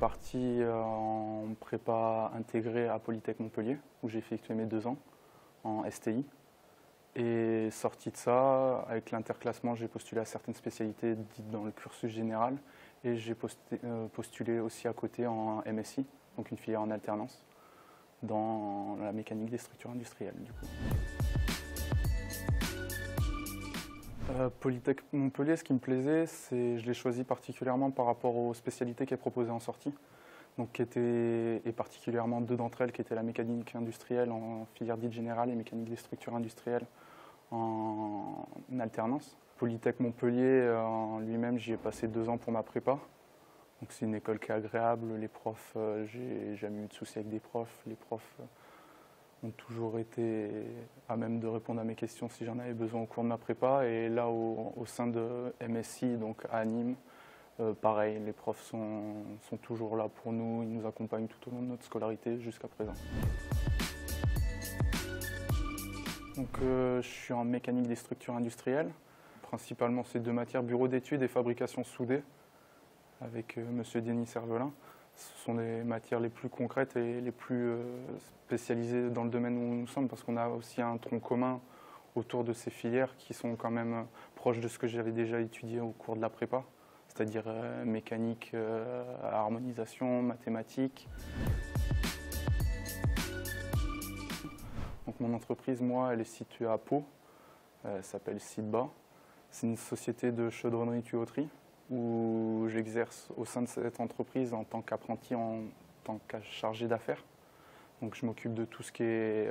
parti en prépa intégrée à Polytech Montpellier, où j'ai effectué mes 2 ans en STI. Et sorti de ça, avec l'interclassement, j'ai postulé à certaines spécialités dites dans le cursus général. Et j'ai postulé aussi à côté en MSI, donc une filière en alternance, dans la mécanique des structures industrielles, du coup. Polytech Montpellier, ce qui me plaisait, je l'ai choisi particulièrement par rapport aux spécialités qui est proposées en sortie. Donc, et particulièrement 2 d'entre elles qui étaient la mécanique industrielle en filière dite générale et mécanique des structures industrielles en alternance. Polytech Montpellier en lui-même, j'y ai passé 2 ans pour ma prépa. Donc c'est une école qui est agréable, les profs, j'ai jamais eu de soucis avec des profs. Les profs ont toujours été à même de répondre à mes questions si j'en avais besoin au cours de ma prépa. Et là, au sein de MSI, donc à Nîmes, pareil, les profs sont toujours là pour nous, ils nous accompagnent tout au long de notre scolarité jusqu'à présent. Donc, je suis en mécanique des structures industrielles. Principalement, c'est 2 matières, bureau d'études et fabrication soudée, avec M. Denis Servelin. Ce sont les matières les plus concrètes et les plus spécialisées dans le domaine où nous sommes, parce qu'on a aussi un tronc commun autour de ces filières qui sont quand même proches de ce que j'avais déjà étudié au cours de la prépa, c'est-à-dire mécanique, harmonisation, mathématiques. Donc mon entreprise, moi, elle est située à Pau, elle s'appelle Sidba. C'est une société de chaudronnerie-tuyauterie où j'exerce au sein de cette entreprise en tant qu'apprenti, en tant que chargé d'affaires. Donc je m'occupe de tout ce qui est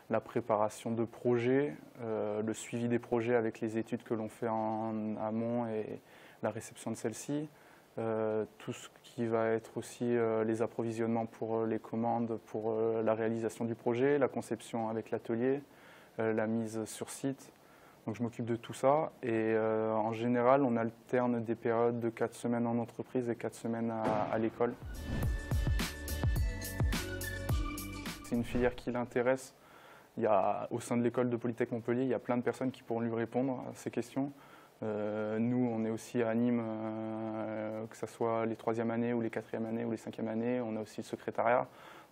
la préparation de projets, le suivi des projets avec les études que l'on fait en amont et la réception de celles-ci. Tout ce qui va être aussi les approvisionnements pour les commandes, pour la réalisation du projet, la conception avec l'atelier, la mise sur site. Donc je m'occupe de tout ça et en général on alterne des périodes de 4 semaines en entreprise et 4 semaines à l'école. C'est une filière qui l'intéresse. Au sein de l'école de Polytech Montpellier, il y a plein de personnes qui pourront lui répondre à ces questions. Nous, on est aussi à Nîmes, que ce soit les 3e années ou les 4e années ou les 5e années, on a aussi le secrétariat.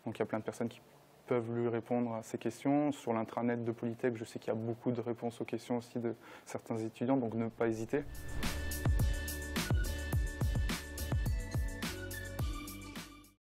Donc il y a plein de personnes qui peuvent lui répondre à ces questions. Sur l'intranet de Polytech, je sais qu'il y a beaucoup de réponses aux questions aussi de certains étudiants, donc ne pas hésiter.